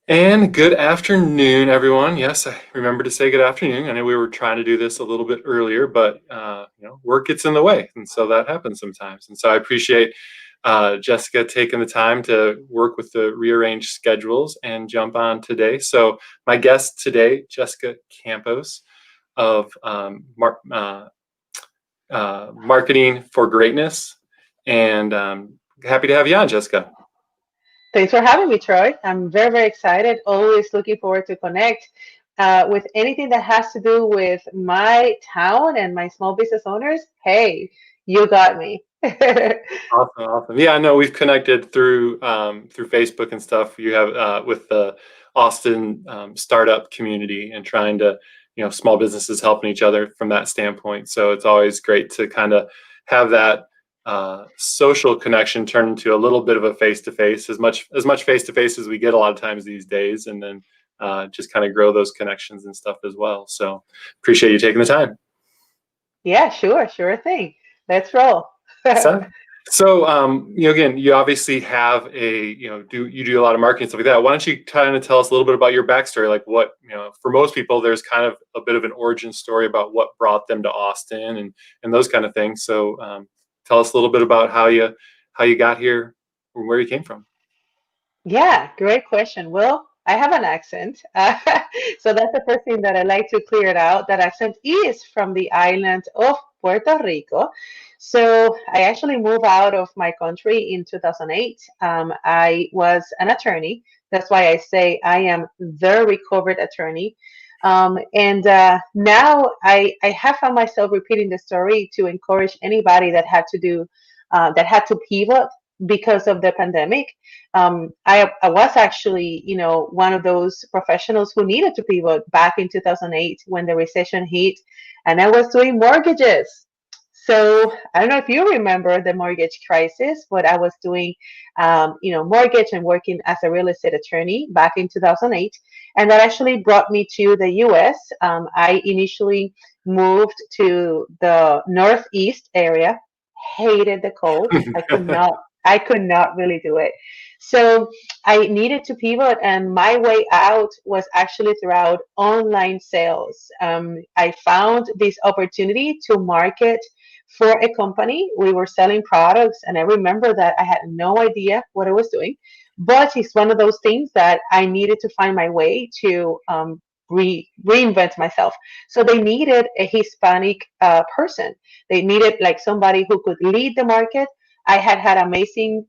And good afternoon, everyone. Yes, I remember to say good afternoon. I know we were trying to do this a little bit earlier, but work gets in the way, and so that happens sometimes. And so I appreciate Jessica taking the time to work with the rearranged schedules and jump on today. So my guest today, Jessica Campos of Marketing for Greatness, and happy to have you on, Jessica. Thanks for having me, Troy. I'm very, very excited. Always looking forward to connect with anything that has to do with my town and my small business owners. Hey, you got me. Awesome, awesome. Yeah, I know we've connected through Facebook and stuff. You have with the Austin startup community and trying to, small businesses helping each other from that standpoint. So it's always great to kind of have that social connection turn into a little bit of a face to face, as much face to face as we get a lot of times these days, and then just kind of grow those connections and stuff as well. So appreciate you taking the time. Yeah, sure thing. Let's roll. So, again, you obviously have do a lot of marketing stuff like that. Why don't you kind of tell us a little bit about your backstory? Like what, for most people, there's kind of a bit of an origin story about what brought them to Austin and those kind of things. So, tell us a little bit about how you got here or where you came from. Yeah, great question. Well, I have an accent. So that's the first thing that I like to clear it out. That accent is from the island of Puerto Rico. So I actually moved out of my country in 2008. I was an attorney. That's why I say I am the recovered attorney. And now I have found myself repeating the story to encourage anybody that had to pivot because of the pandemic. I was actually, one of those professionals who needed to pivot back in 2008 when the recession hit, and I was doing mortgages. So I don't know if you remember the mortgage crisis, but I was doing, mortgage and working as a real estate attorney back in 2008, and that actually brought me to the U.S. I initially moved to the Northeast area, hated the cold. I could not really do it. So I needed to pivot, and my way out was actually throughout online sales. I found this opportunity to market for a company. We were selling products, and I remember that I had no idea what I was doing, but it's one of those things that I needed to find my way to reinvent myself. So they needed a Hispanic person. They needed like somebody who could lead the market. I had amazing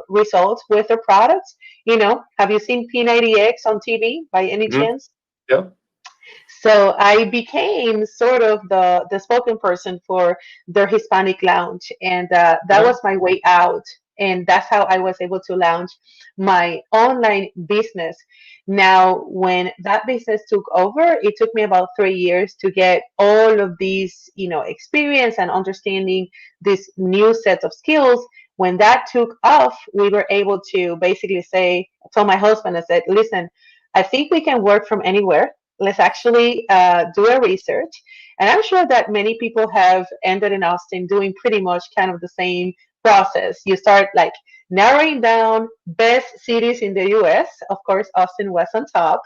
results with their products. Have you seen P90X on TV by any Hmm. chance? Yeah. So I became sort of the spoken person for their Hispanic lounge, and that Okay. was my way out. And that's how I was able to launch my online business. Now, when that business took over, it took me about 3 years to get all of these, experience and understanding this new set of skills. When that took off, we were able to basically say, I told my husband, I said, listen, I think we can work from anywhere. Let's actually do a research. And I'm sure that many people have ended in Austin doing pretty much kind of the same process. You start like narrowing down best cities in the US. Of course, Austin was on top.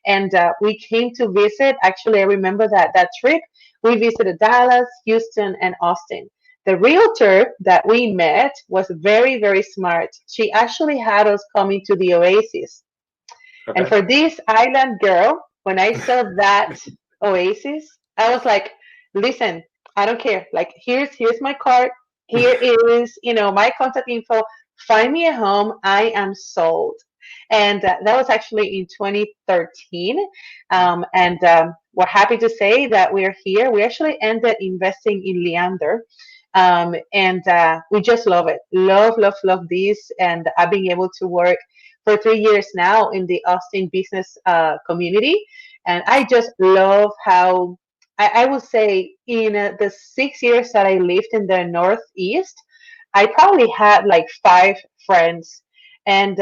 And we came to visit. Actually, I remember that trip. We visited Dallas, Houston, and Austin. The realtor that we met was very, very smart. She actually had us coming to the Oasis. And Okay. for this island girl, when I saw that oasis, I was like, listen, I don't care. Like, here's my card. Here is, my contact info. Find me a home. I am sold. And that was actually in 2013. And we're happy to say that we're here. We actually ended investing in Leander. And we just love it. Love this. And I've been able to work for 3 years now in the Austin business community. And I just love how I would say in the 6 years that I lived in the Northeast, I probably had like five friends. And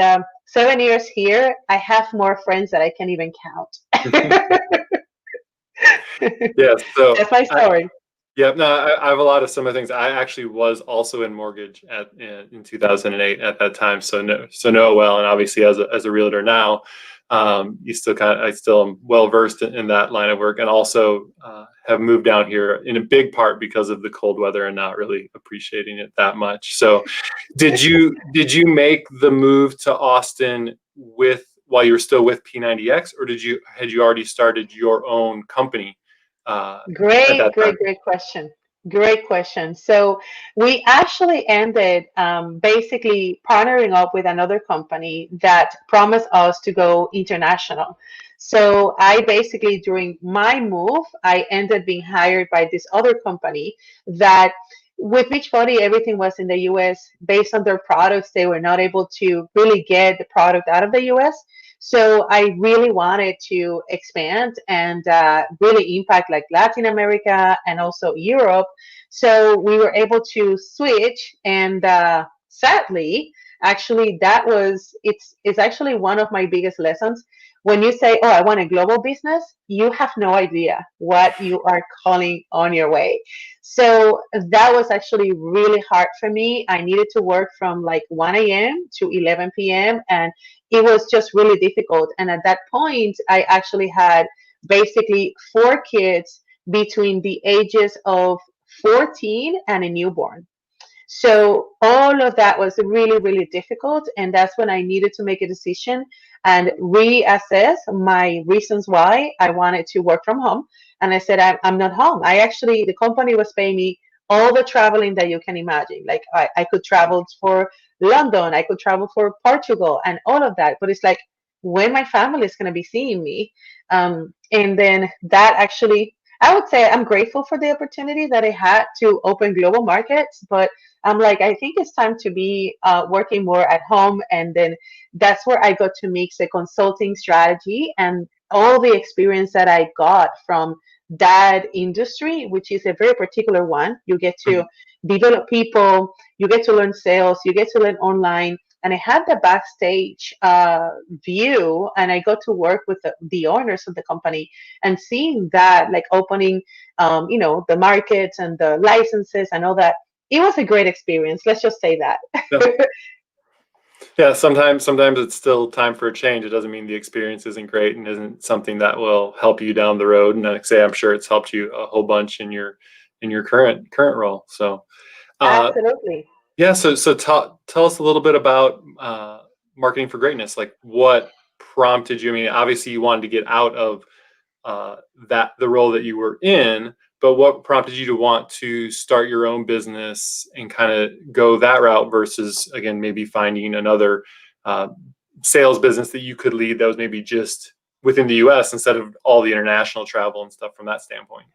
7 years here, I have more friends that I can even count. Yeah. So That's my I, story. Yeah, no, I have a lot of similar things. I actually was also in mortgage in 2008 at that time, so know it well, and obviously as a realtor now. you still I still am well versed in that line of work, and also have moved down here in a big part because of the cold weather and not really appreciating it that much. So, did you make the move to Austin with while you were still with P90X, or had you already started your own company at that time? Great question. Great question. So we actually ended basically partnering up with another company that promised us to go international. So I basically, during my move, I ended being hired by this other company that with Beachbody, everything was in the US. Based on their products, they were not able to really get the product out of the US. So I really wanted to expand and really impact like Latin America and also Europe. So we were able to switch, and sadly, actually, it's actually one of my biggest lessons. When you say, "Oh, I want a global business," you have no idea what you are calling on your way. So that was actually really hard for me. I needed to work from like 1 a.m. to 11 p.m. and it was just really difficult. And at that point, I actually had basically 4 kids between the ages of 14 and a newborn. So all of that was really, really difficult. And that's when I needed to make a decision and reassess my reasons why I wanted to work from home. And I said, I'm not home. The company was paying me all the traveling that you can imagine. Like I could travel for London, I could travel for Portugal and all of that. But it's like, when my family is going to be seeing me. And then that actually, I would say I'm grateful for the opportunity that I had to open global markets, but I'm like, I think it's time to be working more at home. And then that's where I got to mix the consulting strategy and all the experience that I got from that industry, which is a very particular one. You get to develop people, you get to learn sales, you get to learn online. And I had the backstage view, and I got to work with the owners of the company and seeing that, like opening, the markets and the licenses and all that. It was a great experience. Let's just say that. Yeah. Yeah, sometimes it's still time for a change. It doesn't mean the experience isn't great and isn't something that will help you down the road. And like I say, I'm sure it's helped you a whole bunch in your current role. So uh, Absolutely. yeah, so tell us a little bit about marketing for greatness. Like what prompted you? I mean, obviously you wanted to get out of that the role that you were in, but what prompted you to want to start your own business and kind of go that route versus again maybe finding another uh, sales business that you could lead that was maybe just within the U.S. instead of all the international travel and stuff from that standpoint.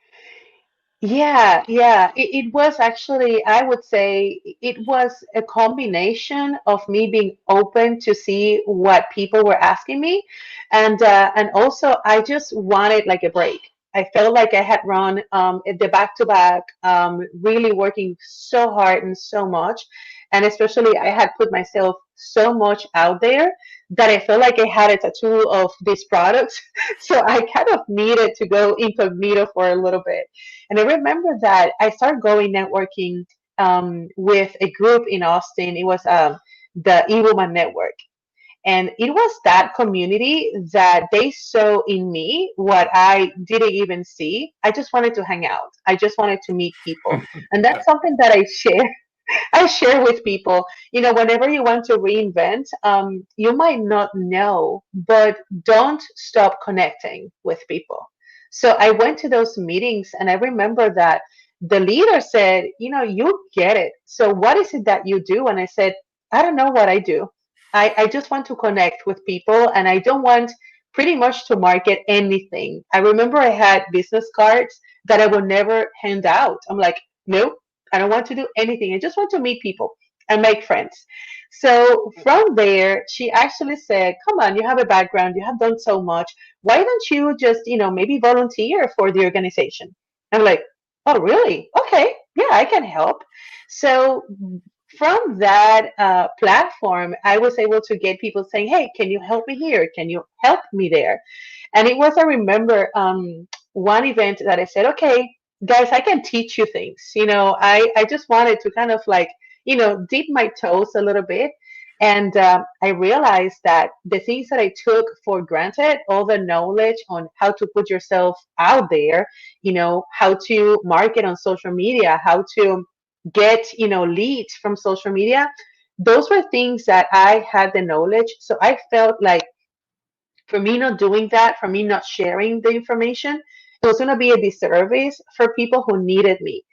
Yeah, yeah. It was actually, I would say, it was a combination of me being open to see what people were asking me, and also I just wanted like a break. I felt like I had run the back to back, really working so hard and so much, and especially I had put myself so much out there that I felt like I had a tattoo of these products, so I kind of needed to go incognito for a little bit. And I remember that I started going networking with a group in Austin. It was the E-Woman Network. And it was that community that they saw in me what I didn't even see. I just wanted to hang out. I just wanted to meet people. And Yeah. that's something that I share with people. Whenever you want to reinvent, you might not know, but don't stop connecting with people. So I went to those meetings and I remember that the leader said, you get it. So what is it that you do? And I said, I don't know what I do. I just want to connect with people and I don't want pretty much to market anything. I remember I had business cards that I would never hand out. I'm like, nope, I don't want to do anything. I just want to meet people and make friends. So from there, she actually said, come on, you have a background, you have done so much. Why don't you just, maybe volunteer for the organization? I'm like, oh, really? Okay, yeah, I can help. So from that platform, I was able to get people saying, hey, can you help me here? Can you help me there? And it was, I remember, one event that I said, okay, guys, I can teach you things. I just wanted to kind of like, dip my toes a little bit. And I realized that the things that I took for granted, all the knowledge on how to put yourself out there, how to market on social media, how to get, leads from social media, those were things that I had the knowledge. So I felt like for me not doing that, for me not sharing the information, it was going to be a disservice for people who needed me.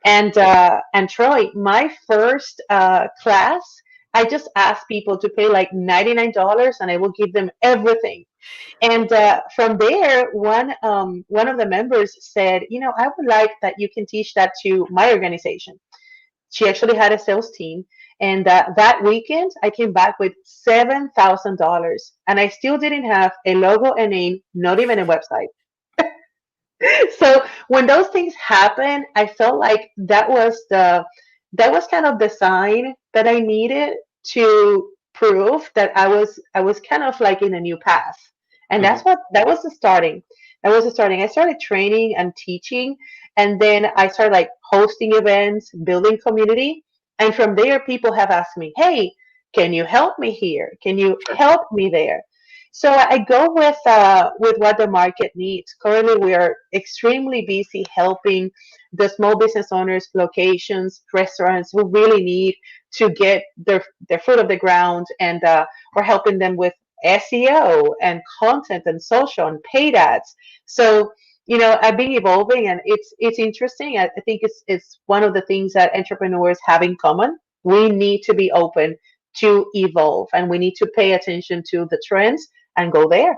And Troy, my first class, I just asked people to pay like $99, and I will give them everything. And from there, one of the members said, I would like that you can teach that to my organization. She actually had a sales team. And that weekend, I came back with $7,000, and I still didn't have a logo, a name, not even a website. So when those things happen, I felt like that was kind of the sign that I needed to prove that I was kind of like in a new path. And Mhm. that was the starting. That was the starting. I started training and teaching, and then I started like hosting events, building community. And from there, people have asked me, "Hey, can you help me here? Can you Sure. help me there?" So I go with what the market needs. Currently, we are extremely busy helping the small business owners, locations, restaurants who really need to get their foot off the ground, and we're helping them with SEO and content and social and paid ads. So I've been evolving, and it's interesting. I think it's one of the things that entrepreneurs have in common. We need to be open to evolve, and we need to pay attention to the trends and go there.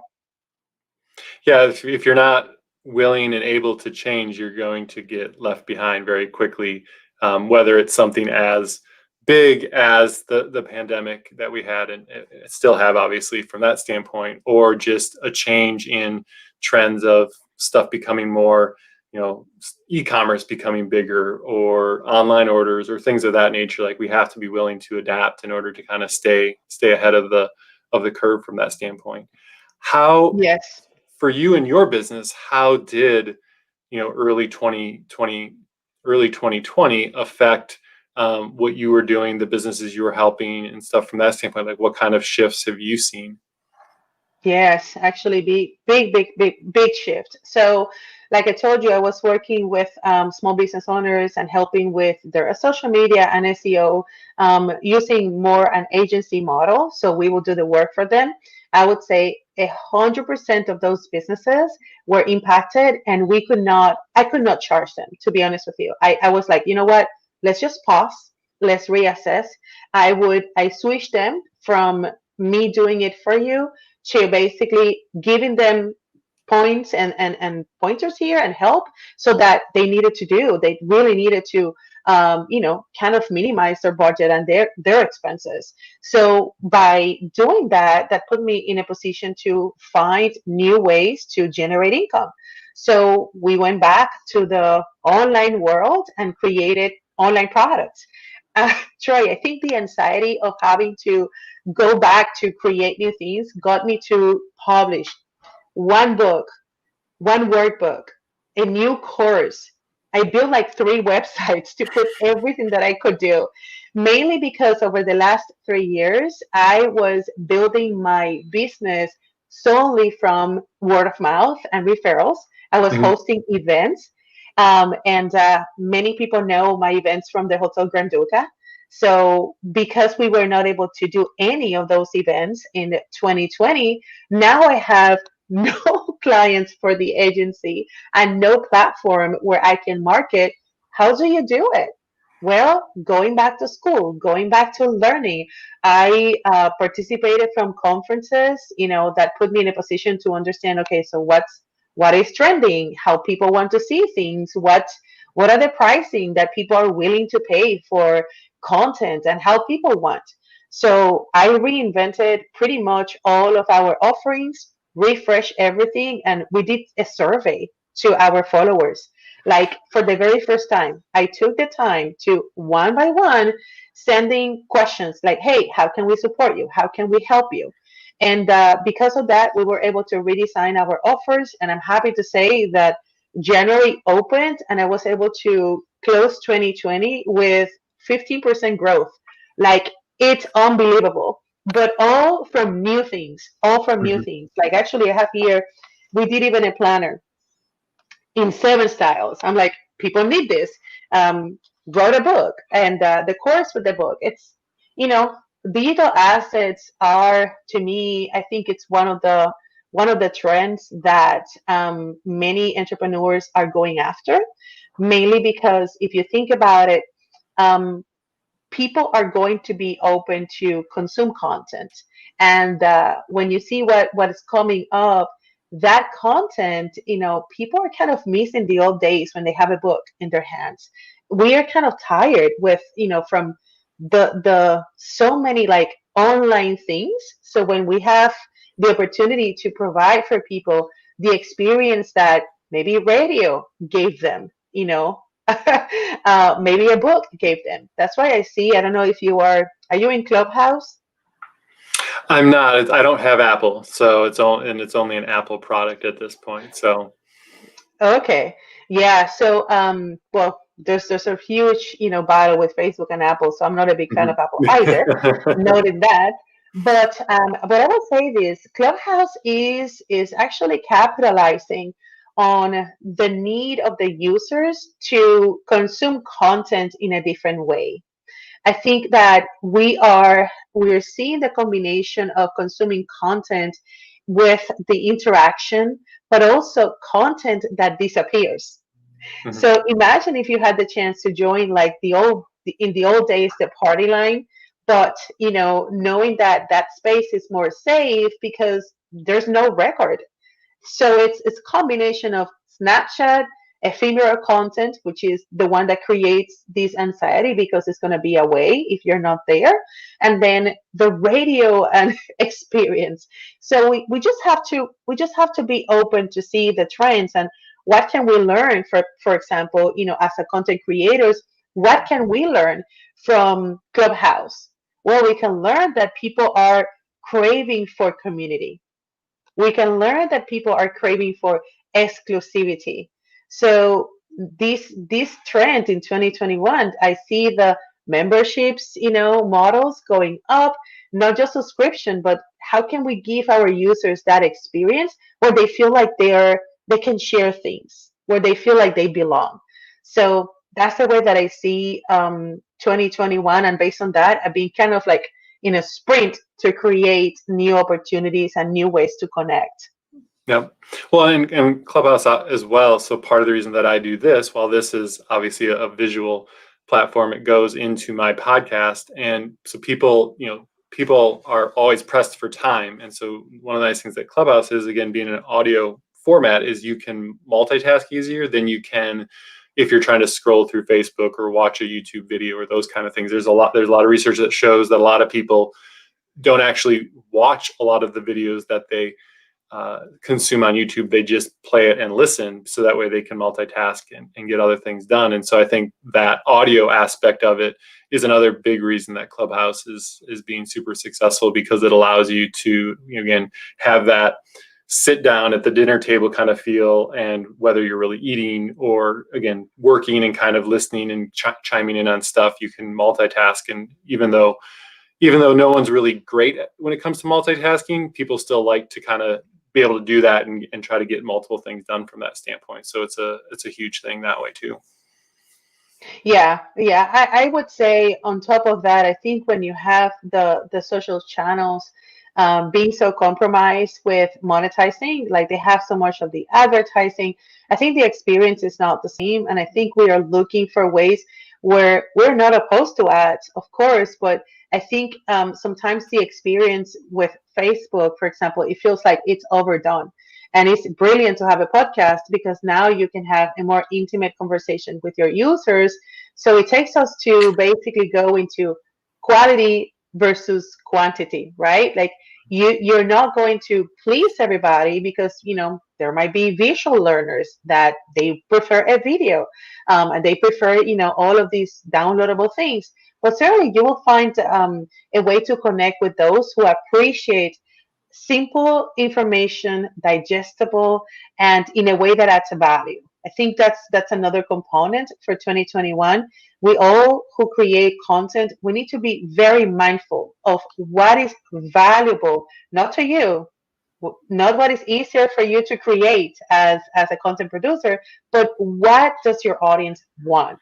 Yeah, if you're not willing and able to change, you're going to get left behind very quickly. Whether it's something as big as the pandemic that we had and still have, obviously, from that standpoint, or just a change in trends of stuff becoming more, e-commerce becoming bigger, or online orders, or things of that nature. Like, we have to be willing to adapt in order to kind of stay ahead of the curve from that standpoint. How Yes. for you and your business, how did early 2020 affect what you were doing, the businesses you were helping, and stuff from that standpoint? Like, what kind of shifts have you seen? Yes, actually, big shift. So, like I told you, I was working with small business owners and helping with their social media and SEO, using more an agency model. So we will do the work for them. I would say 100% of those businesses were impacted, and I could not charge them, to be honest with you. I was like, you know what? Let's just pause. Let's reassess. I switched them from me doing it for you to basically giving them points and pointers here and help, so that they really needed to kind of minimize their budget and their expenses. So by doing that, that put me in a position to find new ways to generate income. So we went back to the online world and created online products. Troy, I think the anxiety of having to go back to create new things got me to publish one book, one workbook, a new course. I built like three websites to put everything that I could do, mainly because over the last 3 years, I was building my business solely from word of mouth and referrals. I was Mhm. hosting events, and many people know my events from the Hotel Grand Duca. So, because we were not able to do any of those events in 2020, now I have no clients for the agency and no platform where I can market. How do you do it? Well, going back to school, going back to learning. I participated from conferences, that put me in a position to understand. Okay, so what is trending? How people want to see things? What are the pricing that people are willing to pay for content, and how people want? So I reinvented pretty much all of our offerings, refresh everything, and we did a survey to our followers. Like, for the very first time, I took the time to one by one sending questions like, hey, how can we support you? How can we help you? And because of that, we were able to redesign our offers. And I'm happy to say that January opened, and I was able to close 2020 with 15% growth. Like, It's unbelievable. But all from new things, all from new Mhm. things. Like actually, I have here, we did even a planner in 7 styles. I'm like, people need this. Wrote a book and the course with the book. It's, you know, digital assets are to me, I think it's one of the trends that many entrepreneurs are going after, mainly because if you think about it, um, people are going to be open to consume content, and when you see what is coming up, that content, people are kind of missing the old days when they have a book in their hands. We are kind of tired with, from the so many like online things. So when we have the opportunity to provide for people the experience that maybe radio gave them, maybe a book gave them. That's why I see. I don't know if are you in Clubhouse? I'm not. I don't have Apple, so it's only an Apple product at this point. So. Okay. Yeah. So, well, there's a huge, battle with Facebook and Apple. So I'm not a big fan Mhm. of Apple either. Noted that. But I will say this: Clubhouse is actually capitalizing on the need of the users to consume content in a different way. I think that we're seeing the combination of consuming content with the interaction, but also content that disappears. Mhm. So imagine if you had the chance to join like in the old days, the party line, but knowing that that space is more safe because there's no record. So it's a combination of Snapchat, ephemeral content, which is the one that creates this anxiety because it's going to be away if you're not there, and then the radio and experience. So we just have to be open to see the trends and what can we learn for example, as a content creators, what can we learn from Clubhouse? Well, we can learn that people are craving for community. We can learn that people are craving for exclusivity. So this trend in 2021, I see the memberships, models going up, not just subscription, but how can we give our users that experience where they feel like they can share things, where they feel like they belong. So that's the way that I see 2021, and based on that, I've been kind of like in a sprint to create new opportunities and new ways to connect. Yep. Well, and Clubhouse as well. So part of the reason that I do this, while this is obviously a visual platform, it goes into my podcast, and so people are always pressed for time, and so one of the nice things that Clubhouse is, again, being an audio format, is you can multitask easier than you can if you're trying to scroll through Facebook or watch a YouTube video or those kind of things. There's a lot of research that shows that a lot of people don't actually watch a lot of the videos that they consume on YouTube. They just play it and listen, so that way they can multitask and get other things done. And so I think that audio aspect of it is another big reason that Clubhouse is being super successful, because it allows you to, again, have that sit down at the dinner table kind of feel, and whether you're really eating or, again, working and kind of listening and chiming in on stuff, you can multitask. And even though no one's really great when it comes to multitasking, people still like to kind of be able to do that and try to get multiple things done from that standpoint. So it's a huge thing that way too. Yeah, yeah. I would say on top of that, I think when you have the social channels being so compromised with monetizing, like they have so much of the advertising, I think the experience is not the same. And I think we are looking for ways where we're not opposed to ads, of course, but I think sometimes the experience with Facebook, for example, it feels like it's overdone. And it's brilliant to have a podcast because now you can have a more intimate conversation with your users. So it takes us to basically go into quality versus quantity, right? Like you're not going to please everybody because there might be visual learners that they prefer a video, and they prefer all of these downloadable things. But certainly you will find a way to connect with those who appreciate simple information, digestible, and in a way that adds a value. I think that's another component for 2021. We all who create content, we need to be very mindful of what is valuable, not to you, not what is easier for you to create as a content producer, but what does your audience want?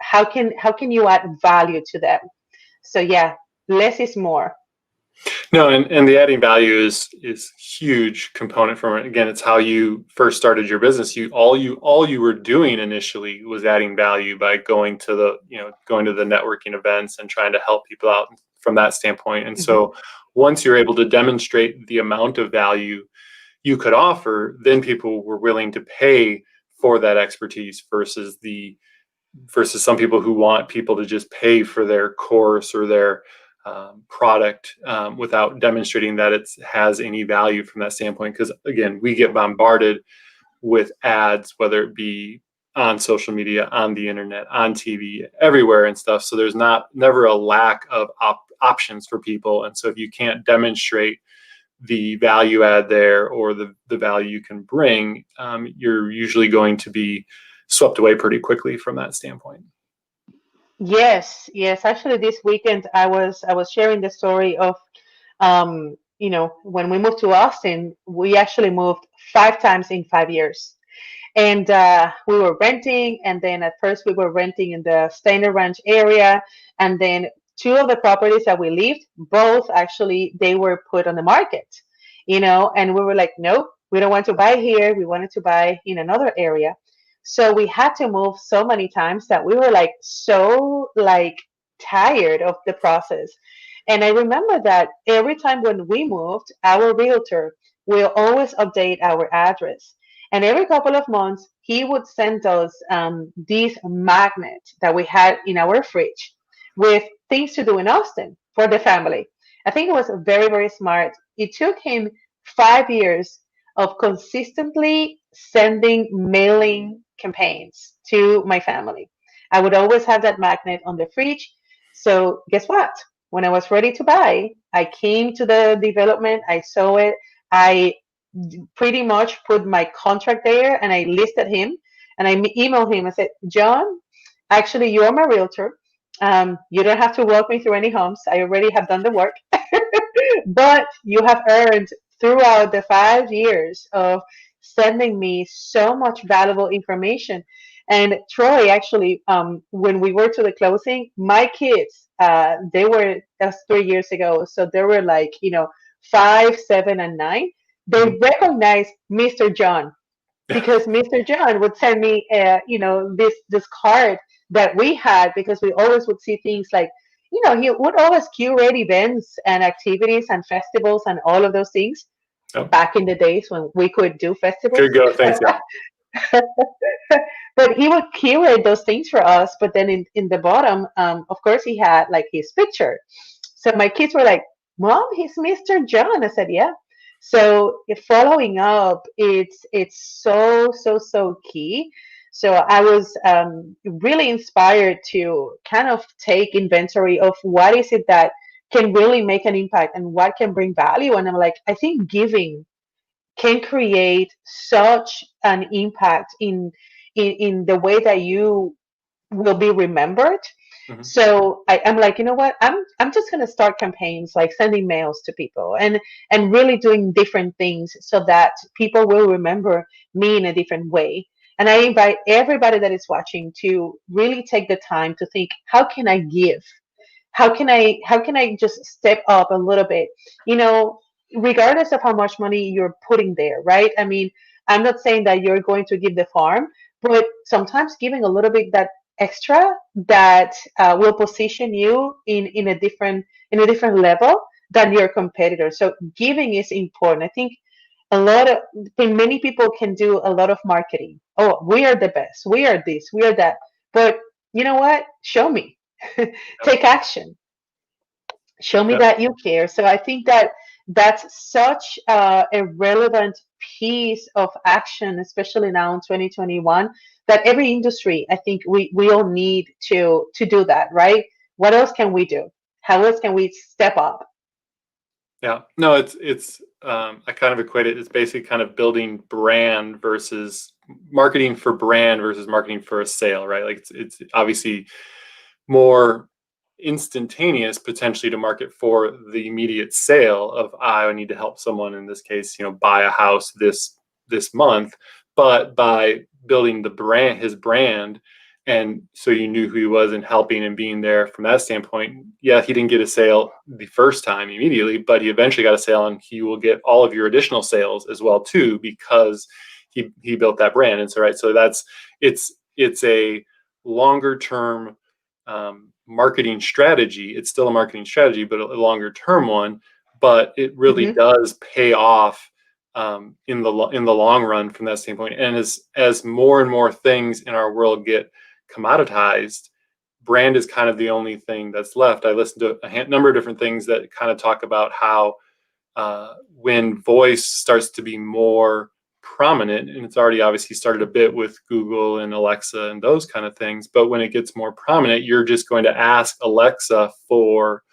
How can you add value to them? So yeah, less is more. No, and the adding value is huge component from it. Again, it's how you first started your business. You were doing initially was adding value by going to the networking events and trying to help people out from that standpoint. And Mhm. so once you're able to demonstrate the amount of value you could offer, then people were willing to pay for that expertise versus some people who want people to just pay for their course or their product without demonstrating that it has any value from that standpoint. Because again, we get bombarded with ads, whether it be on social media, on the internet, on TV, everywhere and stuff. So there's never a lack of options for people. And so if you can't demonstrate the value add there or the value you can bring, you're usually going to be swept away pretty quickly from that standpoint. Yes, yes. Actually, this weekend I was sharing the story of when we moved to Austin, we actually moved 5 times in 5 years. And we were renting, and then at first we were renting in the Steiner Ranch area, and then two of the properties that we lived, both actually they were put on the market, and we were like, nope, we don't want to buy here. We wanted to buy in another area. So we had to move so many times that we were like so like tired of the process. And I remember that every time when we moved, our realtor will always update our address. And every couple of months, he would send us these magnets that we had in our fridge with things to do in Austin for the family. I think it was very, very smart. It took him 5 years of consistently sending mailing campaigns to my family. I would always have that magnet on the fridge. So, guess what? When I was ready to buy, I came to the development, I saw it, I pretty much put my contract there and I listed him and I emailed him. I said, John, actually, you're my realtor. You don't have to walk me through any homes. I already have done the work. But you have earned throughout the 5 years of sending me so much valuable information. And Troy, actually, when we were to the closing, my kids, that's 3 years ago. So they were like, 5, 7, and 9. They Mhm. recognized Mr. John because Mr. John would send me, this card that we had because we always would see things like, he would always curate events and activities and festivals and all of those things Yep. back in the days when we could do festivals. Good go. Thanks. Yeah. But he would curate those things for us. But then in the bottom, of course, he had like his picture. So my kids were like, Mom, he's Mr. John. I said, yeah. So if following up, it's so, so, so key. So I was really inspired to kind of take inventory of what is it that can really make an impact and what can bring value. And I'm like, I think giving can create such an impact in the way that you will be remembered. Mhm. So I'm like, you know what? I'm just gonna start campaigns like sending mails to people and really doing different things so that people will remember me in a different way. And I invite everybody that is watching to really take the time to think, how can I give? How can I just step up a little bit? You know, regardless of how much money you're putting there, right? I mean, I'm not saying that you're going to give the farm, but sometimes giving a little bit that extra that will position you in a different level than your competitor. So giving is important. I think many people can do a lot of marketing. Oh, we are the best. We are this. We are that. But you know what? Show me. Yep. Take action. Show me Yep. that you care. So I think that that's such a relevant piece of action, especially now in 2021, that every industry, I think we all need to do that, right? What else can we do? How else can we step up? Yeah. No, it's I kind of equate it. It's basically kind of building brand versus marketing for brand versus marketing for a sale, right? Like it's obviously more instantaneous potentially to market for the immediate sale of I need to help someone, in this case, buy a house this month. But by building the brand, his brand, and so you knew who he was and helping and being there from that standpoint, yeah, he didn't get a sale the first time immediately, but he eventually got a sale, and he will get all of your additional sales as well too, because he built that brand. And so, right, so it's a longer term marketing strategy. It's still a marketing strategy, but a longer term one. But it really Hmm. does pay off in the long run from that standpoint. And as more and more things in our world get commoditized, brand is kind of the only thing that's left. I listened to a number of different things that kind of talk about how when voice starts to be more prominent, and it's already obviously started a bit with Google and Alexa and those kind of things, but when it gets more prominent, you're just going to ask Alexa for,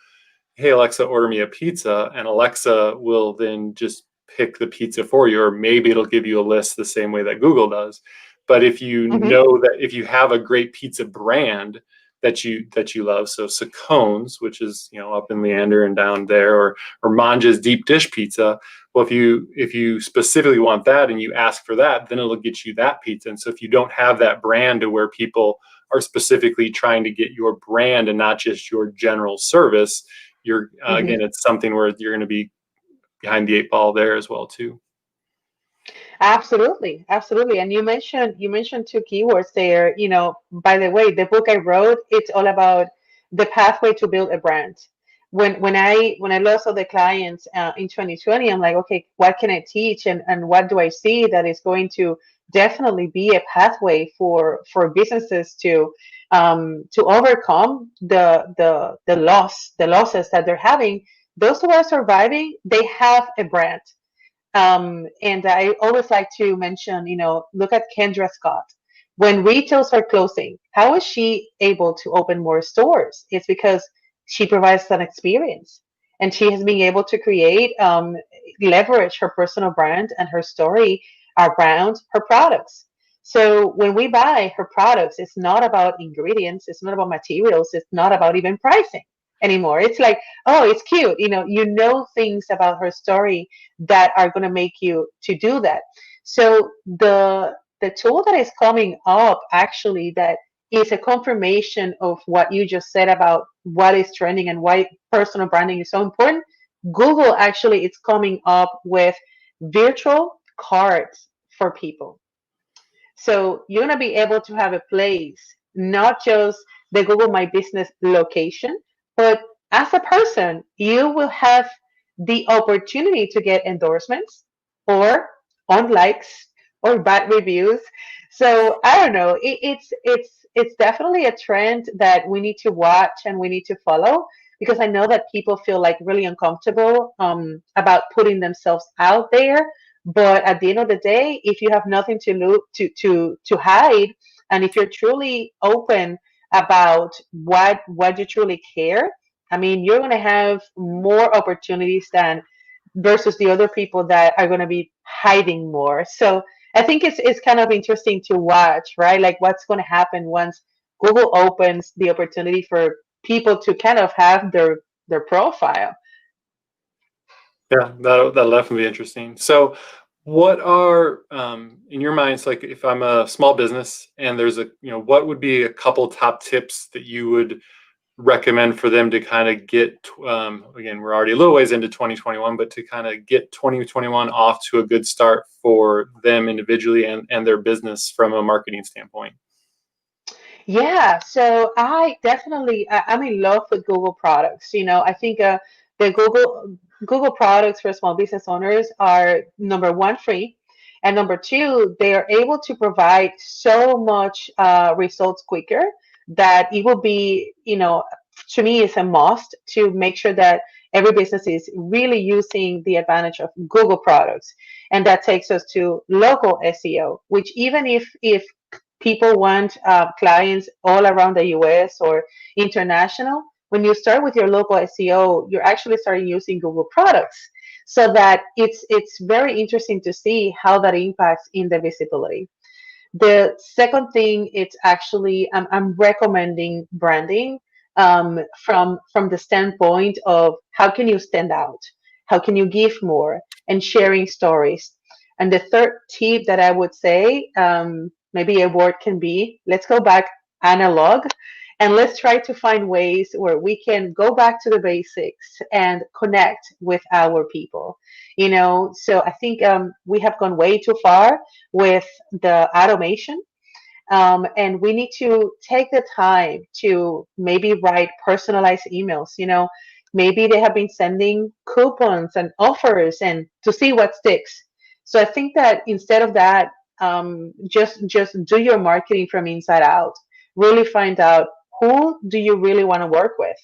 hey, Alexa, order me a pizza, and Alexa will then just pick the pizza for you, or maybe it'll give you a list the same way that Google does. But if you Hmm. know that if you have a great pizza brand that you love, so Sacones, which is up in Leander and down there, or Manja's deep dish pizza. Well, if you specifically want that and you ask for that, then it'll get you that pizza. And so if you don't have that brand to where people are specifically trying to get your brand and not just your general service, you're Hmm. again, it's something where you're going to be behind the eight ball there as well too. Absolutely, absolutely. And you mentioned two keywords there. By the way, the book I wrote, it's all about the pathway to build a brand. When I lost all the clients in 2020, I'm like, okay, what can I teach, and what do I see that is going to definitely be a pathway for businesses to overcome the losses that they're having. Those who are surviving, they have a brand. And I always like to mention, look at Kendra Scott. When retails are closing, how is she able to open more stores? It's because she provides an experience, and she has been able to create, leverage her personal brand and her story around her products. So when we buy her products, it's not about ingredients, it's not about materials, it's not about even pricing anymore. It's like, oh, it's cute. You know things about her story that are going to make you to do that. So the tool that is coming up, actually, that is a confirmation of what you just said about what is trending and why personal branding is so important. Google actually is coming up with virtual cards for people. So you're going to be able to have a place, not just the Google My Business location, but as a person, you will have the opportunity to get endorsements or on likes or bad reviews. So I don't know. It's definitely a trend that we need to watch and we need to follow, because I know that people feel like really uncomfortable about putting themselves out there. But at the end of the day, if you have nothing to to hide, and if you're truly open about what you truly care, I mean, you're going to have more opportunities than versus the other people that are going to be hiding more. So I think it's kind of interesting to watch, right? Like what's going to happen once Google opens the opportunity for people to kind of have their profile. Yeah, that'll definitely be interesting. So, what are in your minds, like if I'm a small business and there's what would be a couple top tips that you would recommend for them to kind of get, again, we're already a little ways into 2021, but to kind of get 2021 off to a good start for them individually and their business from a marketing standpoint? Yeah, so I'm in love with Google products. I think the Google products for small business owners are number one, free, and number two, they are able to provide so much results quicker that it will be, to me, it's a must to make sure that every business is really using the advantage of Google products. And that takes us to local SEO, which even if people want clients all around the US or international, when you start with your local SEO, you're actually starting using Google products. So that it's very interesting to see how that impacts in the visibility. The second thing, it's actually I'm recommending branding from the standpoint of how can you stand out, how can you give more, and sharing stories. And the third tip that I would say, maybe a word can be, let's go back analog, and let's try to find ways where we can go back to the basics and connect with our people. So I think we have gone way too far with the automation, and we need to take the time to maybe write personalized emails. Maybe they have been sending coupons and offers and to see what sticks. So I think that instead of that, just do your marketing from inside out. Really find out who do you really want to work with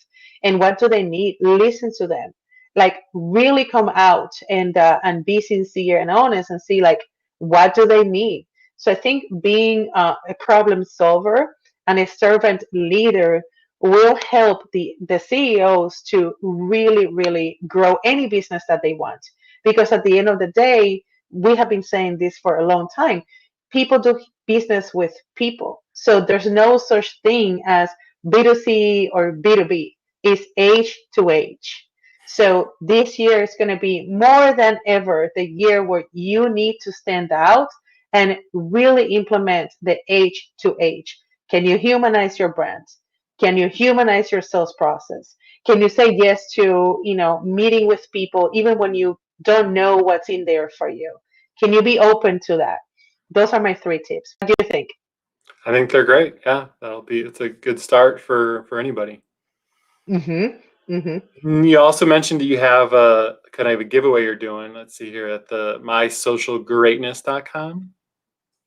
and what do they need. Listen to them. Like really come out and be sincere and honest and see like what do they need. So I think being a problem solver and a servant leader will help the CEOs to really, really grow any business that they want. Because at the end of the day, we have been saying this for a long time. People do business with people. So there's no such thing as B2C or B2B. It's age to age. So this year is going to be more than ever the year where you need to stand out and really implement the age to age. Can you humanize your brand? Can you humanize your sales process? Can you say yes to, meeting with people even when you don't know what's in there for you? Can you be open to that? Those are my three tips. What do you think? I think they're great. Yeah, it's a good start for anybody. Mm-hmm. Mm-hmm. You also mentioned that you have a kind of a giveaway you're doing. Let's see here at the mysocialgreatness.com.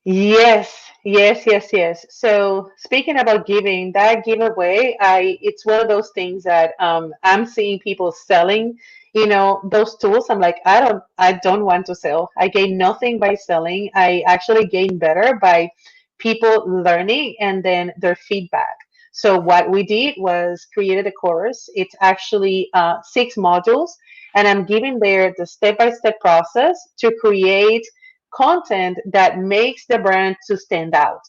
Yes, yes, yes, yes. So speaking about giving, that giveaway, it's one of those things that I'm seeing people selling, those tools. I'm like, I don't want to sell. I gain nothing by selling. I actually gain better by people learning and then their feedback. So what we did was created a course. It's actually 6 modules, and I'm giving there the step-by-step process to create content that makes the brand to stand out.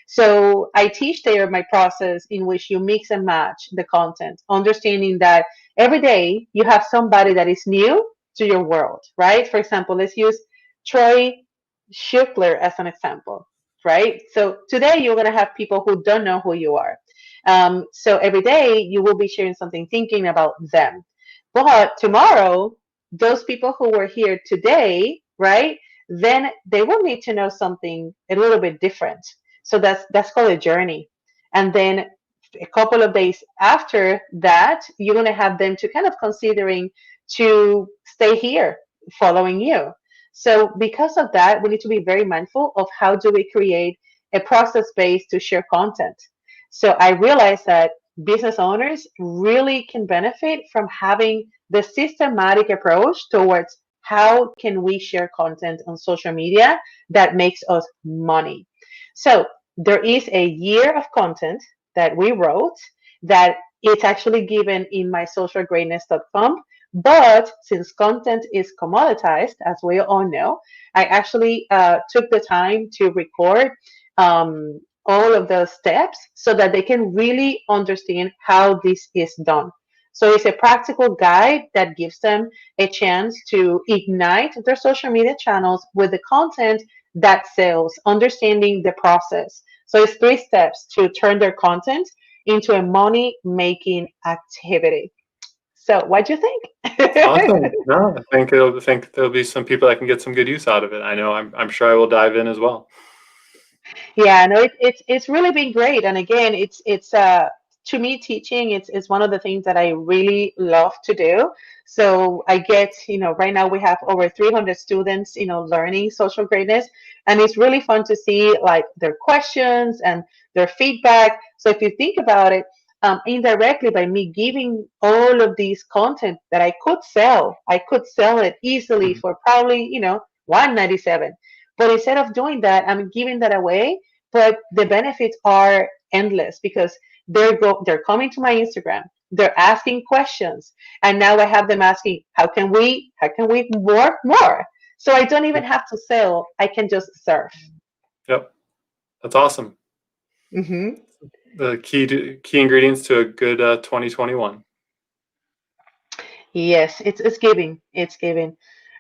So I teach there my process in which you mix and match the content, understanding that every day you have somebody that is new to your world, right? For example, let's use Troy Schuckler as an example, right? So today you're going to have people who don't know who you are. So every day you will be sharing something thinking about them. But tomorrow, those people who were here today, right? Then they will need to know something a little bit different. So that's called a journey. And then a couple of days after that, you're going to have them to kind of considering to stay here following you. So because of that, we need to be very mindful of how do we create a process base to share content. So I realized that business owners really can benefit from having the systematic approach towards how can we share content on social media that makes us money. So there is a year of content that we wrote that it's actually given in my socialgreatness.com. But since content is commoditized, as we all know, I actually took the time to record all of those steps so that they can really understand how this is done. So it's a practical guide that gives them a chance to ignite their social media channels with the content that sells, understanding the process. So it's 3 steps to turn their content into a money making activity. So what do you think? Awesome. No, I think there'll be some people that can get some good use out of it. I know I'm sure I will dive in as well. Yeah, no, it's really been great. And again, it's to me teaching it's one of the things that I really love to do. So I get, right now we have over 300 students, learning social greatness, and it's really fun to see like their questions and their feedback. So if you think about it, indirectly by me giving all of these content that I could sell it easily Mhm. for probably, 197. But instead of doing that, I'm giving that away. But the benefits are endless because they're coming to my Instagram. They're asking questions, and now I have them asking, how can we work more? So I don't even have to sell. I can just serve. Yep. That's awesome. Hmm. The key ingredients to a good 2021. Yes, it's giving. It's giving.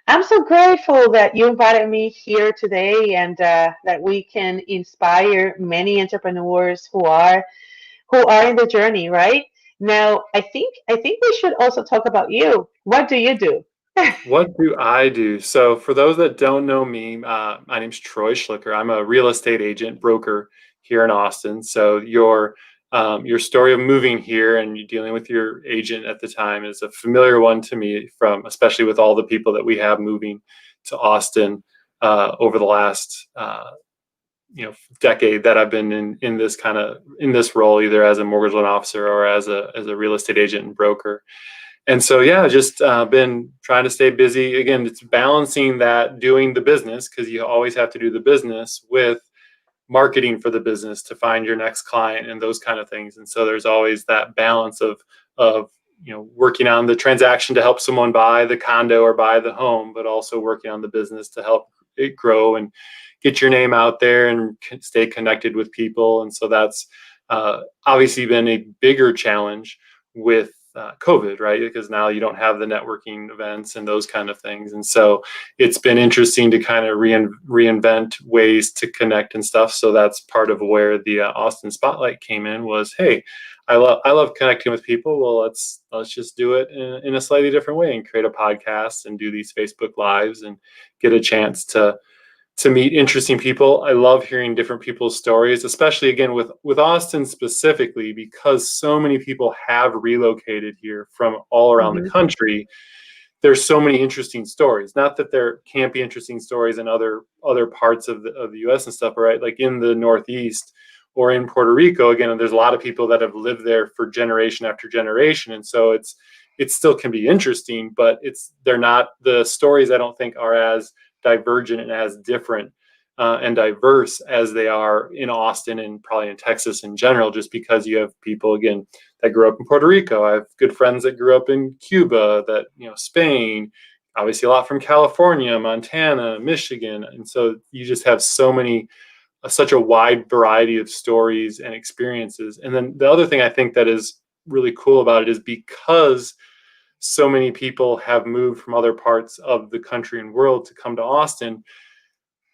I'm so grateful that you invited me here today, and that we can inspire many entrepreneurs who are in the journey. Right now, I think we should also talk about you. What do you do? What do I do? So, for those that don't know me, my name's Troy Schlicker. I'm a real estate agent broker here in Austin. So, your story of moving here and you dealing with your agent at the time is a familiar one to me, from especially with all the people that we have moving to Austin over the last decade that I've been in this in this role, either as a mortgage loan officer or as a real estate agent and broker. And so, yeah, just been trying to stay busy. Again, it's balancing that, doing the business, because you always have to do the business, with marketing for the business to find your next client and those kind of things. And so there's always that balance of working on the transaction to help someone buy the condo or buy the home, but also working on the business to help it grow and get your name out there and stay connected with people. And so that's obviously been a bigger challenge with COVID, right? Because now you don't have the networking events and those kind of things. And so it's been interesting to kind of reinvent ways to connect and stuff. So that's part of where the Austin Spotlight came in. Was, hey, I love connecting with people. Well, let's just do it in a slightly different way and create a podcast and do these Facebook lives and get a chance to meet interesting people. I love hearing different people's stories, especially again with Austin specifically, because so many people have relocated here from all around the Hmm. country. There's so many interesting stories. Not that there can't be interesting stories in other parts of the U.S. and stuff, right? Like in the Northeast or in Puerto Rico, again, there's a lot of people that have lived there for generation after generation, and so it still can be interesting, but they're not, the stories I don't think are as divergent and as different and diverse as they are in Austin and probably in Texas in general, just because you have people, again, that grew up in Puerto Rico. I have good friends that grew up in Cuba, that, Spain, obviously a lot from California, Montana, Michigan. And so you just have such a wide variety of stories and experiences. And then the other thing I think that is really cool about it is, because so many people have moved from other parts of the country and world to come to Austin,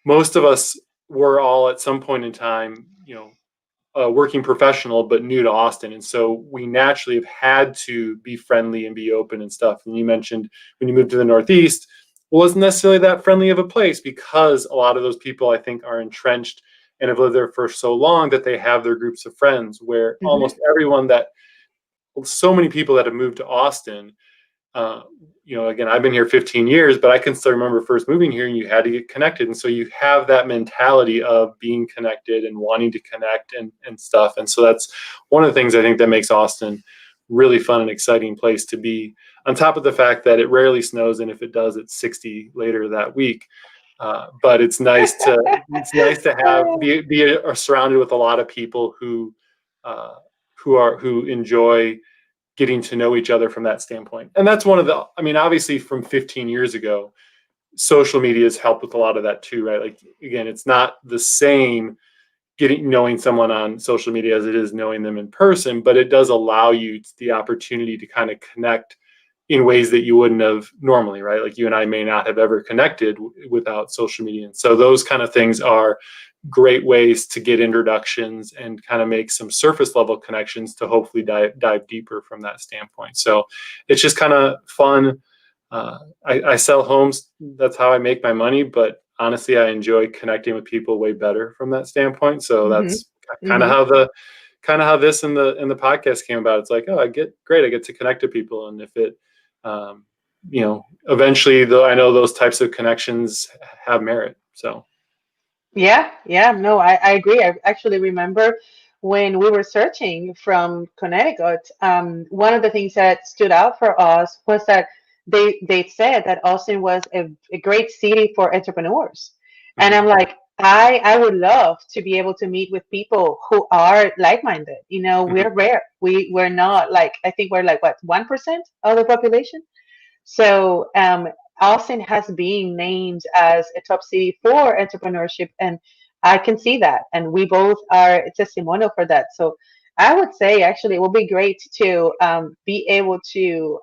most of us were all at some point in time, a working professional but new to Austin, and so we naturally have had to be friendly and be open and stuff. And you mentioned when you moved to the Northeast, wasn't necessarily that friendly of a place, because a lot of those people, I think, are entrenched and have lived there for so long that they have their groups of friends. Where Hmm. almost everyone that so many people that have moved to Austin, uh, again, I've been here 15 years, but I can still remember first moving here and you had to get connected. And so you have that mentality of being connected and wanting to connect and stuff. And so that's one of the things I think that makes Austin really fun and exciting place to be, on top of the fact that it rarely snows. And if it does, it's 60 later that week. But it's nice to be surrounded with a lot of people uh, who enjoy getting to know each other from that standpoint. And that's one of the, I mean, obviously from 15 years ago, social media has helped with a lot of that too, right? Like, again, it's not the same knowing someone on social media as it is knowing them in person, but it does allow you the opportunity to kind of connect in ways that you wouldn't have normally, right? Like, you and I may not have ever connected without social media. And so those kind of things are great ways to get introductions and kind of make some surface level connections to hopefully dive deeper from that standpoint. So it's just kind of fun. I sell homes. That's how I make my money. But honestly, I enjoy connecting with people way better from that standpoint. So Hmm. that's kind of Hmm. how the kind of how this and the podcast came about. It's like, oh, I get to connect to people, and if it, eventually, though, I know those types of connections have merit. So. Yeah, yeah, no, I agree. I actually remember when we were searching from Connecticut, one of the things that stood out for us was that they said that Austin was a great city for entrepreneurs. And I'm Mhm. like, I would love to be able to meet with people who are like-minded. Mhm. We're rare. We're not like, I think we're like what, 1% of the population? So Austin has been named as a top city for entrepreneurship, and I can see that, and we both are testimonial for that. So I would say actually it would be great to be able to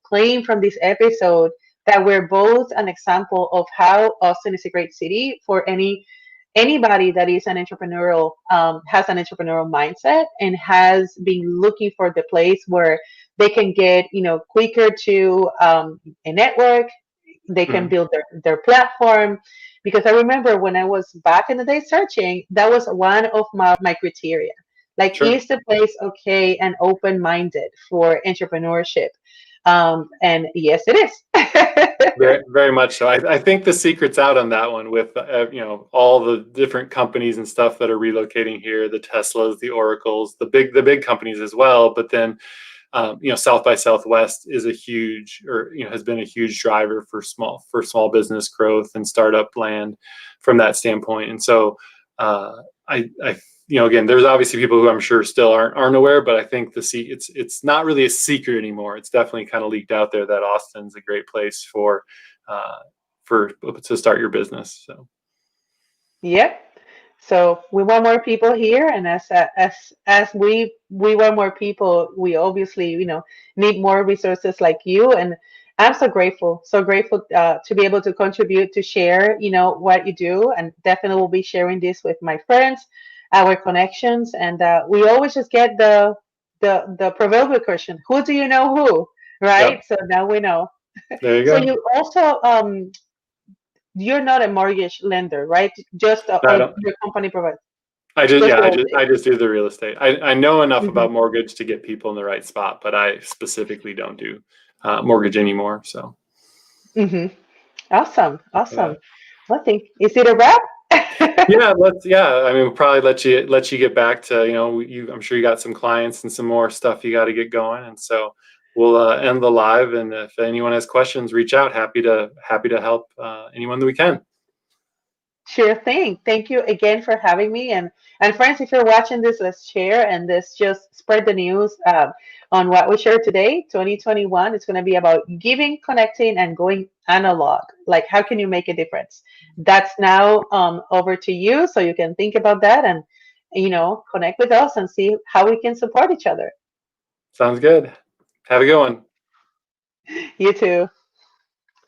claim from this episode that we're both an example of how Austin is a great city for anybody that is an entrepreneurial has an entrepreneurial mindset and has been looking for the place where they can get quicker to a network, they can Mhm. build their platform. Because I remember when I was back in the day searching, that was one of my criteria. Like, Sure. is the place okay and open-minded for entrepreneurship? And yes, it is. Very, very much so. I think the secret's out on that one with all the different companies and stuff that are relocating here, the Teslas, the Oracles, the big companies as well. But then South by Southwest is a huge, or has been a huge driver for small business growth and startup land from that standpoint. And so I again, there's obviously people who I'm sure still aren't aware, but I think it's not really a secret anymore. It's definitely kind of leaked out there that Austin's a great place uh, for to start your business. So Yep. So we want more people here, and as we want more people, we obviously need more resources like you. And I'm so grateful to be able to contribute, to share what you do, and definitely will be sharing this with my friends, our connections, and we always just get the proverbial question: Who do you know who? yep, Right? So now we know. there you So go. you also you're not a mortgage lender, right? Just I or don't. your company provides I just just yeah, real I just do the real estate. I know enough estate. about mortgage to get people in the right spot, but I specifically don't do mortgage anymore. So Hmm. Awesome, yeah, awesome. Well, I think is it a wrap? yeah. I mean, we'll probably let you get back to I'm sure you got some clients and some more stuff you got to get going, and so we'll end the live. And if anyone has questions, reach out. Happy to help anyone that we can. Sure thing. Thank you again for having me. And friends, if you're watching this, let's share and let's just spread the news on what we shared today. 2021, it's going to be about giving, connecting, and going analog. Like, how can you make a difference? That's now over to you, so you can think about that and connect with us and see how we can support each other. Sounds good. Have a good one. You too.